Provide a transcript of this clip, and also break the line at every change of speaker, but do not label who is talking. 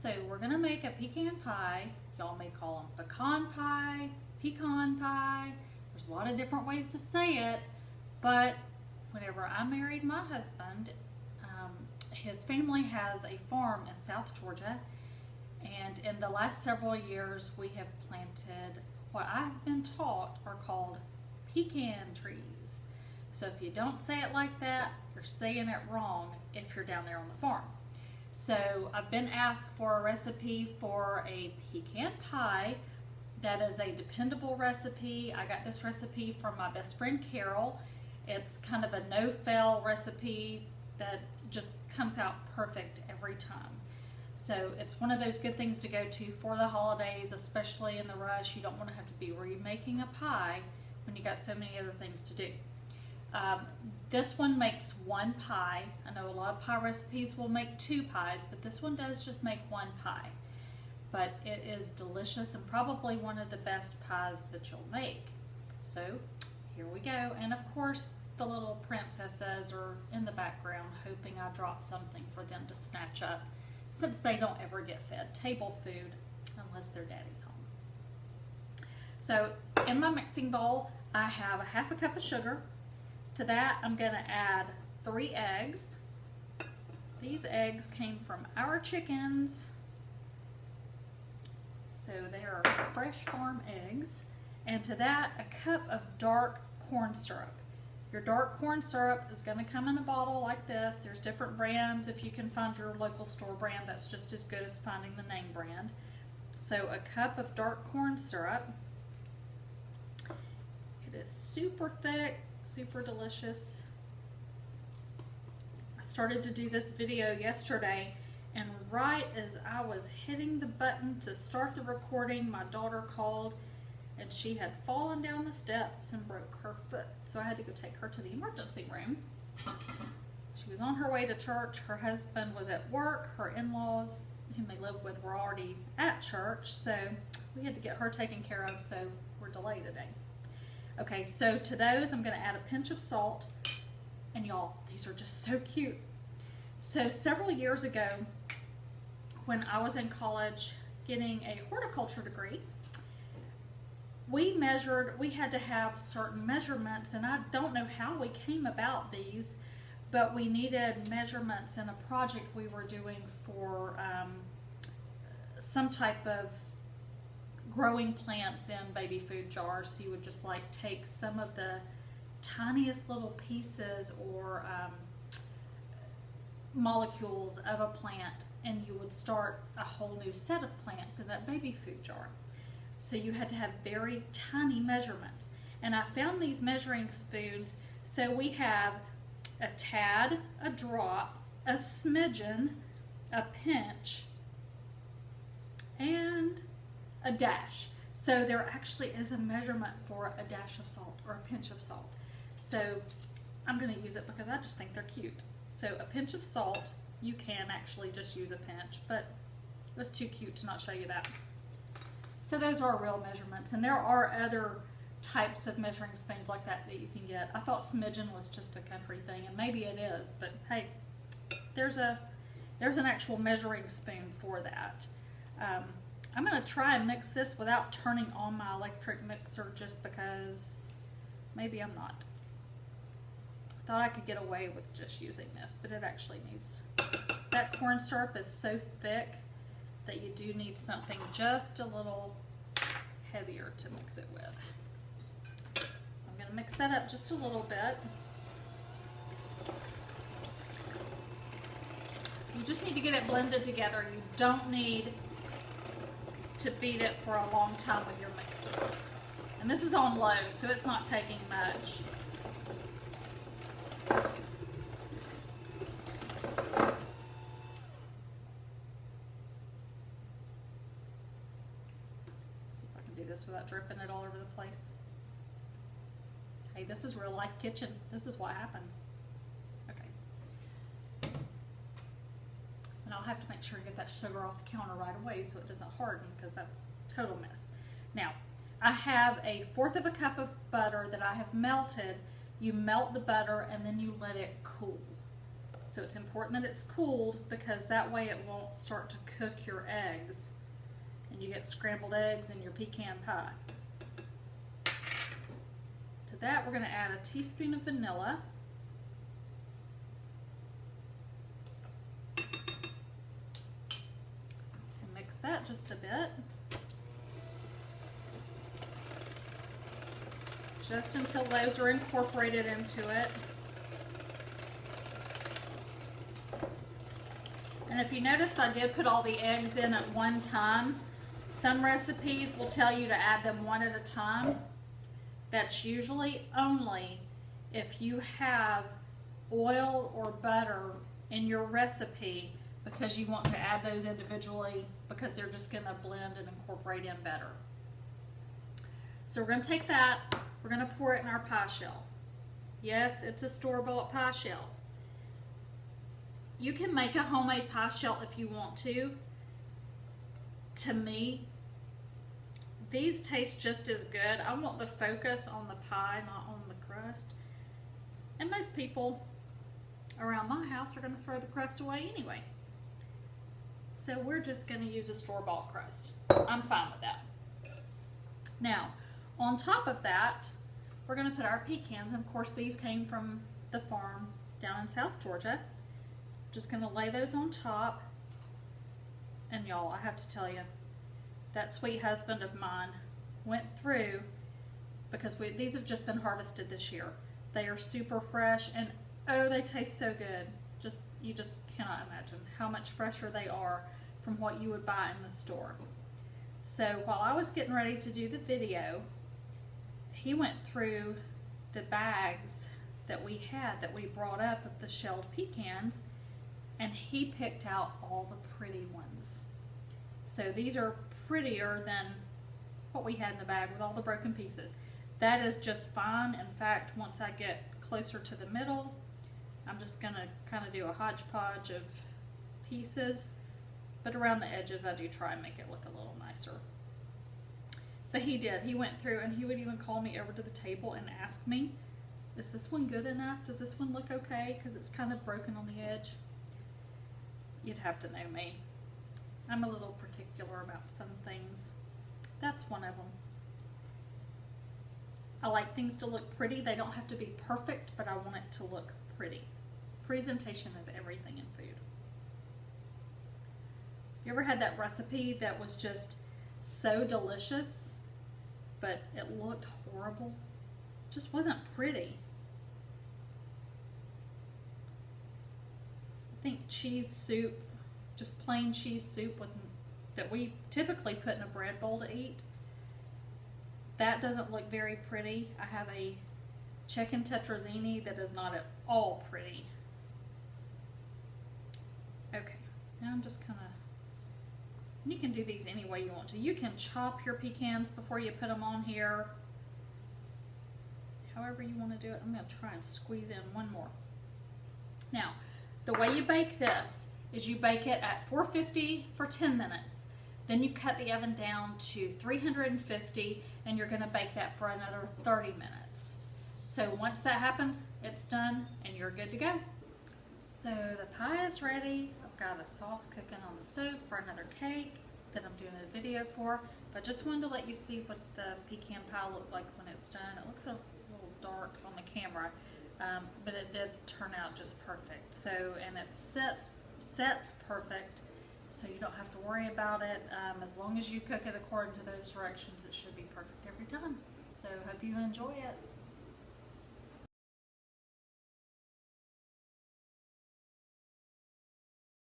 So we're gonna make a pecan pie. Y'all may call them pecan pie. There's a lot of different ways to say it, but whenever I married my husband, his family has a farm in South Georgia, and in the last several years we have planted what I've been taught are called pecan trees. So if you don't say it like that, you're saying it wrong if you're down there on the farm. So I've been asked for a recipe for a pecan pie that is a dependable recipe. I got this recipe from my best friend Carol. It's kind of a no-fail recipe that just comes out perfect every time. So it's one of those good things to go to for the holidays, especially in the rush. You don't want to have to be remaking a pie when you got so many other things to do. This one makes one pie. I know a lot of pie recipes will make two pies, but this one does just make one pie. But it is delicious and probably one of the best pies that you'll make. So here we go. And of course, the little princesses are in the background hoping I drop something for them to snatch up, since they don't ever get fed table food unless their daddy's home. So in my mixing bowl, I have a half a cup of sugar. To that, I'm going to add 3 eggs. These eggs came from our chickens, so they are fresh farm eggs. And to that, a cup of dark corn syrup. Your dark corn syrup is going to come in a bottle like this. There's different brands. If you can find your local store brand, that's just as good as finding the name brand. So a cup of dark corn syrup. It is super thick, super delicious. I started to do this video yesterday, and right as I was hitting the button to start the recording, my daughter called, and she had fallen down the steps and broke her foot. So I had to go take her to the emergency room. She was on her way to church. Her husband was at work. Her in-laws, whom they lived with, were already at church. So we had to get her taken care of, so we're delayed today. Okay, so to those, I'm going to add a pinch of salt. And y'all, these are just so cute. So several years ago, when I was in college getting a horticulture degree, we had to have certain measurements, and I don't know how we came about these, but we needed measurements in a project we were doing for some type of growing plants in baby food jars. So you would just like take some of the tiniest little pieces or molecules of a plant, and you would start a whole new set of plants in that baby food jar. So you had to have very tiny measurements. And I found these measuring spoons. So we have a tad, a drop, a smidgen, a pinch, and a dash. So there actually is a measurement for a dash of salt or a pinch of salt. So I'm going to use it because I just think they're cute. So a pinch of salt, you can actually just use a pinch, but it was too cute to not show you that. So those are real measurements, and there are other types of measuring spoons like that that you can get. I thought smidgen was just a country thing, and maybe it is, but hey, there's an actual measuring spoon for that. I'm going to try and mix this without turning on my electric mixer, just because maybe I'm not. I thought I could get away with just using this, but it actually needs, that corn syrup is so thick that you do need something just a little heavier to mix it with. So I'm going to mix that up just a little bit. You just need to get it blended together. You don't need to beat it for a long time with your mixer. And this is on low, so it's not taking much. This without dripping it all over the place. Hey, this is real life kitchen. This is what happens. Okay. And I'll have to make sure to get that sugar off the counter right away so it doesn't harden, because that's a total mess. Now, I have 1/4 cup of butter that I have melted. You melt the butter and then you let it cool. So it's important that it's cooled, because that way it won't start to cook your eggs and you get scrambled eggs in your pecan pie. To that, we're going to add a teaspoon of vanilla. And mix that just a bit. Just until those are incorporated into it. And if you notice, I did put all the eggs in at one time. Some recipes will tell you to add them one at a time. That's usually only if you have oil or butter in your recipe, because you want to add those individually, because they're just going to blend and incorporate in better. So we're going to take that, we're going to pour it in our pie shell. Yes, it's a store-bought pie shell. You can make a homemade pie shell if you want to. To me, these taste just as good. I want the focus on the pie, not on the crust. And most people around my house are going to throw the crust away anyway. So we're just going to use a store-bought crust. I'm fine with that. Now, on top of that, we're going to put our pecans. And of course, these came from the farm down in South Georgia. Just going to lay those on top. And y'all, I have to tell you, that sweet husband of mine went through, because these have just been harvested this year. They are super fresh, and oh, they taste so good. You just cannot imagine how much fresher they are from what you would buy in the store. So while I was getting ready to do the video, he went through the bags that we had, that we brought up, of the shelled pecans, and he picked out all the pretty ones. So these are prettier than what we had in the bag with all the broken pieces. That is just fine. In fact, once I get closer to the middle, I'm just going to kind of do a hodgepodge of pieces, but around the edges I do try and make it look a little nicer. But he did. He went through, and he would even call me over to the table and ask me, is this one good enough? Does this one look okay? Because it's kind of broken on the edge. You'd have to know me. I'm a little particular about some things. That's one of them. I like things to look pretty. They don't have to be perfect, but I want it to look pretty. Presentation is everything in food. You ever had that recipe that was just so delicious, but it looked horrible? It just wasn't pretty. I think cheese soup, just plain cheese soup that we typically put in a bread bowl to eat, that doesn't look very pretty. I have a chicken tetrazzini that is not at all pretty. Okay, now I'm just kind of, you can do these any way you want to. You can chop your pecans before you put them on here. However you want to do it. I'm going to try and squeeze in one more. Now, the way you bake this is you bake it at 450 for 10 minutes. Then you cut the oven down to 350, and you're going to bake that for another 30 minutes. So once that happens, it's done and you're good to go. So the pie is ready. I've got a sauce cooking on the stove for another cake that I'm doing a video for. But I just wanted to let you see what the pecan pie looked like when it's done. It looks a little dark on the camera, but it did turn out just perfect. So, and it sets perfect, so you don't have to worry about it. As long as you cook it according to those directions, it should be perfect every time. So hope you enjoy it.